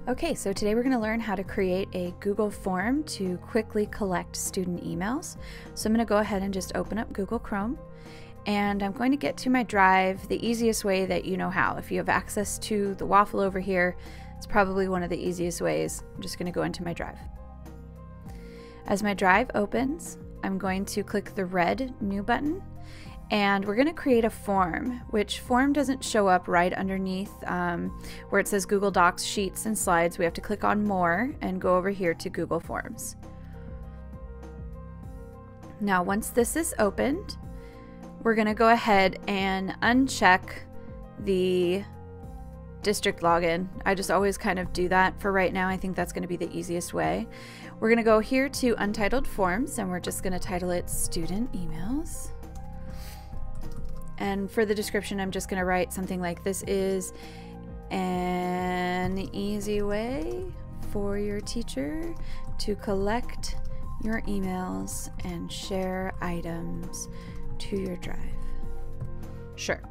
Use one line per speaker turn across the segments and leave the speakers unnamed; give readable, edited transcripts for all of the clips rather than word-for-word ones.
Okay, so today we're going to learn how to create a Google form to quickly collect student emails. So I'm going to go ahead and just open up Google Chrome, and I'm going to get to my drive the easiest way that you know how. If you have access to the waffle over here, it's probably one of the easiest ways. I'm just going to go into my drive. As my drive opens, I'm going to click the red New button, and we're going to create a form, which form doesn't show up right underneath where it says Google Docs, Sheets, and Slides. We have to click on More and go over here to Google Forms. Now, once this is opened, we're going to go ahead and uncheck the district login. I just always kind of do that for right now. I think that's going to be the easiest way. We're going to go here to Untitled Forms, and we're just going to title it Student Emails. And for the description, I'm just going to write something like, this is an easy way for your teacher to collect your emails and share items to your drive. Sure.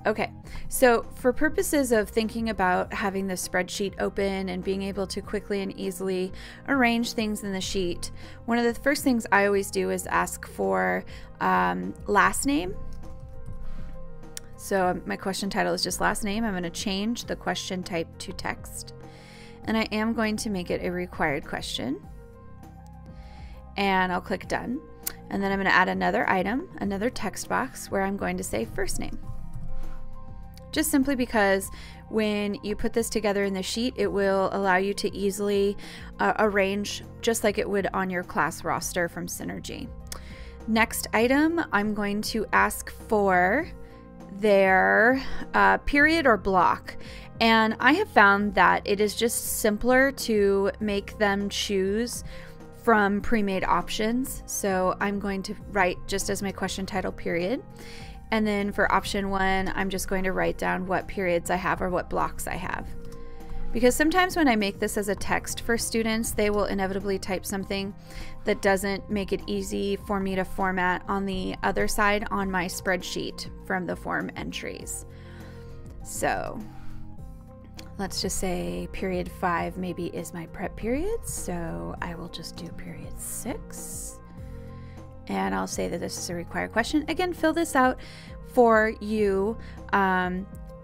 Okay, so for purposes of thinking about having the spreadsheet open and being able to quickly and easily arrange things in the sheet, one of the first things I always do is ask for last name. So my question title is just last name. I'm going to change the question type to text, and I am going to make it a required question, and I'll click done. And then I'm going to add another item, another text box, where I'm going to say first name. Just simply because when you put this together in the sheet, it will allow you to easily arrange just like it would on your class roster from Synergy. Next item, I'm going to ask for their period or block, and I have found that it is just simpler to make them choose from pre-made options. So I'm going to write just as my question title period, and then for option 1 I'm just going to write down what periods I have or what blocks I have, because sometimes when I make this as a text for students, they will inevitably type something that doesn't make it easy for me to format on the other side on my spreadsheet from the form entries. So let's just say period 5 maybe is my prep period, so I will just do period 6, and I'll say that this is a required question. Again, fill this out for you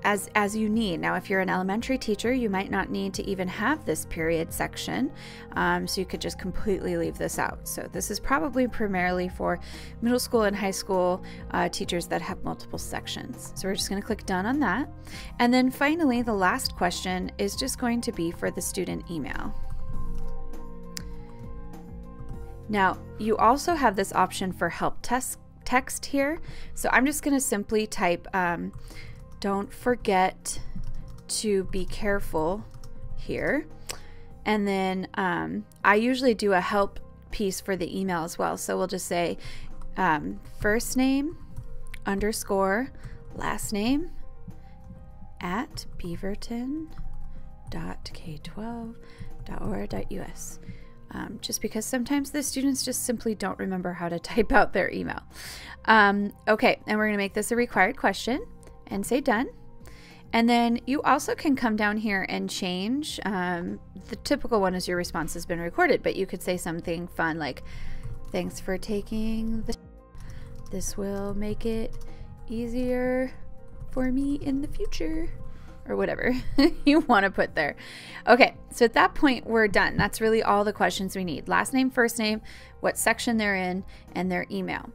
as you need. Now, if you're an elementary teacher, you might not need to even have this period section, so you could just completely leave this out. So this is probably primarily for middle school and high school teachers that have multiple sections. So we're just going to click done on that. And then finally, the last question is just going to be for the student email. Now, you also have this option for help text here. So I'm just going to simply type don't forget to be careful here. And then I usually do a help piece for the email as well. So we'll just say first name underscore last name at beaverton.k12.or.us. Just because sometimes the students just simply don't remember how to type out their email. Okay, and we're going to make this a required question and say done. And then you also can come down here and change. The typical one is your response has been recorded, but you could say something fun like, thanks for taking the this will make it easier for me in the future, or whatever you want to put there. Okay, so at that point we're done. That's really all the questions we need. Last name, first name, what section they're in, and their email.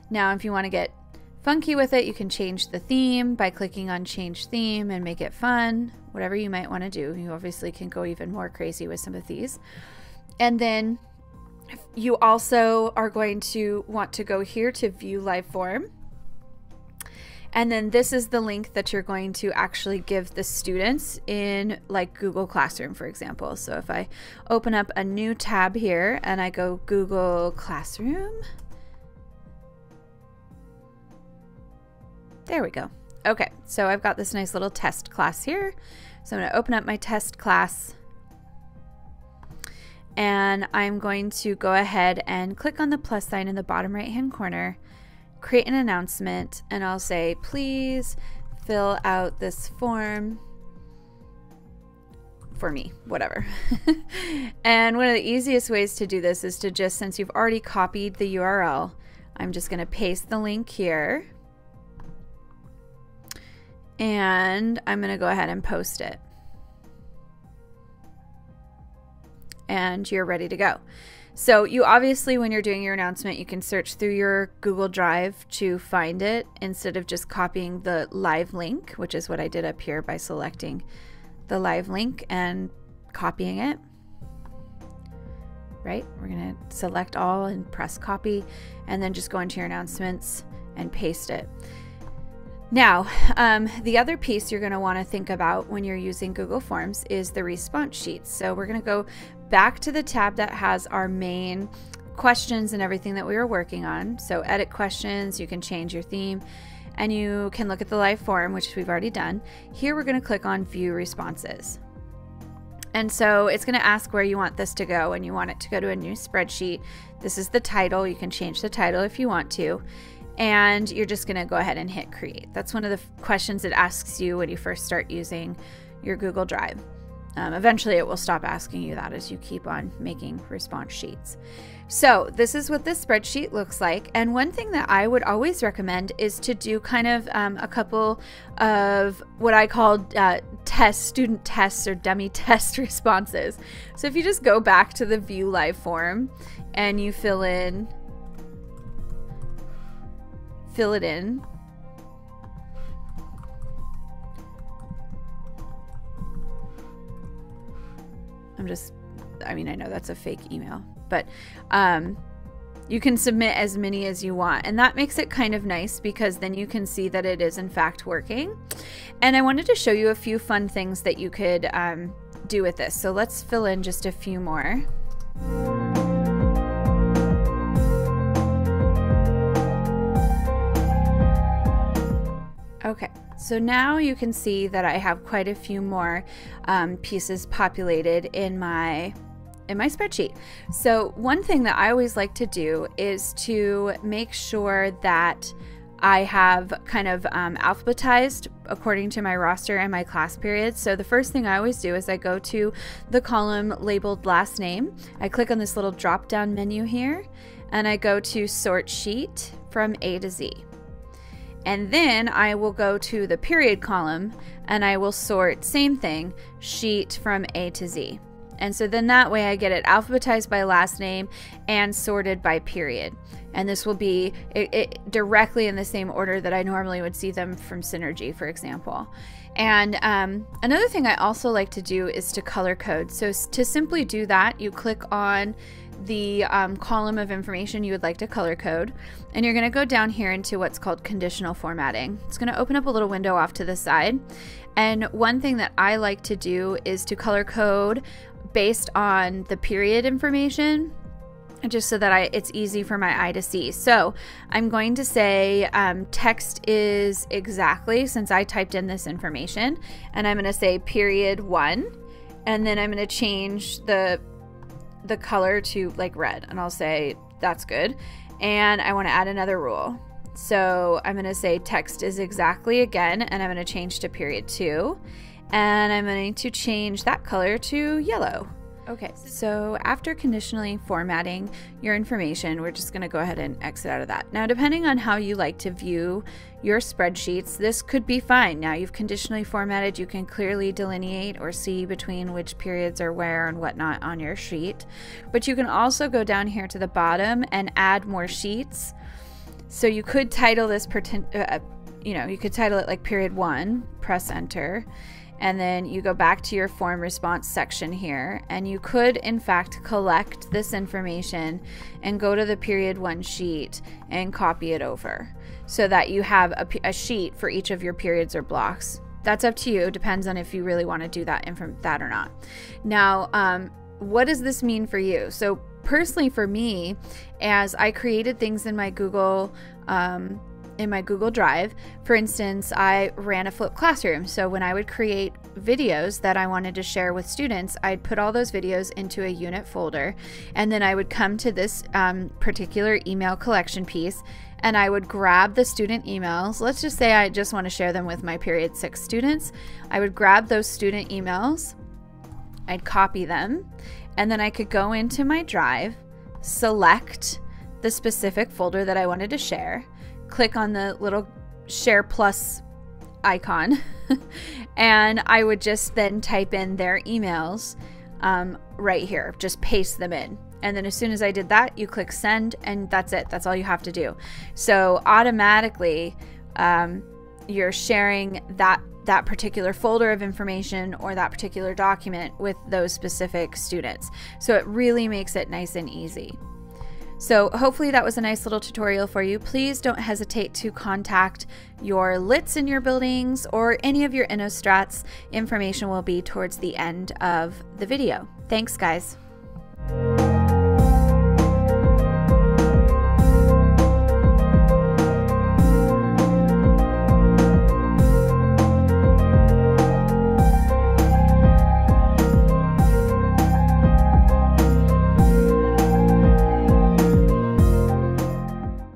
Now, if you want to get funky with it, you can change the theme by clicking on change theme and make it fun, whatever you might want to do. You obviously can go even more crazy with some of these. And then you also are going to want to go here to view live form. And then this is the link that you're going to actually give the students in like Google Classroom, for example. So if I open up a new tab here and I go Google Classroom, there we go. Okay, so I've got this nice little test class here. So I'm going to open up my test class, and I'm going to go ahead and click on the plus sign in the bottom right hand corner, create an announcement, and I'll say, please fill out this form for me, whatever. And one of the easiest ways to do this is to just, since you've already copied the URL, I'm just going to paste the link here. And I'm going to go ahead and post it. And you're ready to go. So you obviously, when you're doing your announcement, you can search through your Google Drive to find it instead of just copying the live link, which is what I did up here by selecting the live link and copying it. Right? We're going to select all and press copy, and then just go into your announcements and paste it. Now, the other piece you're going to want to think about when you're using Google Forms is the response sheets. So we're going to go back to the tab that has our main questions and everything that we were working on. So edit questions, you can change your theme, and you can look at the live form, which we've already done. Here we're going to click on view responses. And so it's going to ask where you want this to go, and you want it to go to a new spreadsheet. This is the title. You can change the title if you want to. And you're just going to go ahead and hit create. That's one of the questions it asks you when you first start using your Google Drive. Eventually it will stop asking you that as you keep on making response sheets. So this is what this spreadsheet looks like. And one thing that I would always recommend is to do kind of a couple of what I call student tests or dummy test responses. So if you just go back to the view live form and you fill it in. I know that's a fake email, but you can submit as many as you want, and that makes it kind of nice because then you can see that it is in fact working. And I wanted to show you a few fun things that you could do with this. So let's fill in just a few more. Okay, so now you can see that I have quite a few more pieces populated in my spreadsheet. So one thing that I always like to do is to make sure that I have kind of alphabetized according to my roster and my class periods. So the first thing I always do is I go to the column labeled last name. I click on this little drop down menu here, and I go to sort sheet from A to Z. And then I will go to the period column and I will sort, same thing, sheet from A to Z. And so then that way I get it alphabetized by last name and sorted by period. And this will be it directly in the same order that I normally would see them from Synergy, for example. And another thing I also like to do is to color code. So to simply do that, you click on the column of information you would like to color code, and you're going to go down here into what's called conditional formatting. It's going to open up a little window off to the side, and one thing that I like to do is to color code based on the period information, just so that it's easy for my eye to see. So I'm going to say text is exactly, since I typed in this information, and I'm going to say period 1, and then I'm going to change the color to like red, and I'll say that's good. And I want to add another rule. So I'm going to say text is exactly again, and I'm going to change to period 2, and I'm going to change that color to yellow. Okay, so after conditionally formatting your information, we're just going to go ahead and exit out of that. Now, depending on how you like to view your spreadsheets, this could be fine. Now you've conditionally formatted, you can clearly delineate or see between which periods are where and whatnot on your sheet. But you can also go down here to the bottom and add more sheets. So you could title this, you could title it like period 1, press enter. And then you go back to your form response section here, and you could in fact collect this information and go to the period 1 sheet and copy it over so that you have a sheet for each of your periods or blocks. That's up to you, depends on if you really want to do that or not. Now, what does this mean for you? So personally for me, as I created things in my Google Drive, for instance, I ran a flipped classroom. So when I would create videos that I wanted to share with students, I'd put all those videos into a unit folder, and then I would come to this particular email collection piece, and I would grab the student emails. Let's just say I just want to share them with my period 6 students. I would grab those student emails, I'd copy them, and then I could go into my drive, select the specific folder that I wanted to share, click on the little share plus icon, and I would just then type in their emails right here, just paste them in. And then as soon as I did that, you click send, and that's it. That's all you have to do. So automatically, you're sharing that particular folder of information or that particular document with those specific students. So it really makes it nice and easy. So hopefully that was a nice little tutorial for you. Please don't hesitate to contact your LITs in your buildings or any of your InnoStrats. Information will be towards the end of the video. Thanks, guys.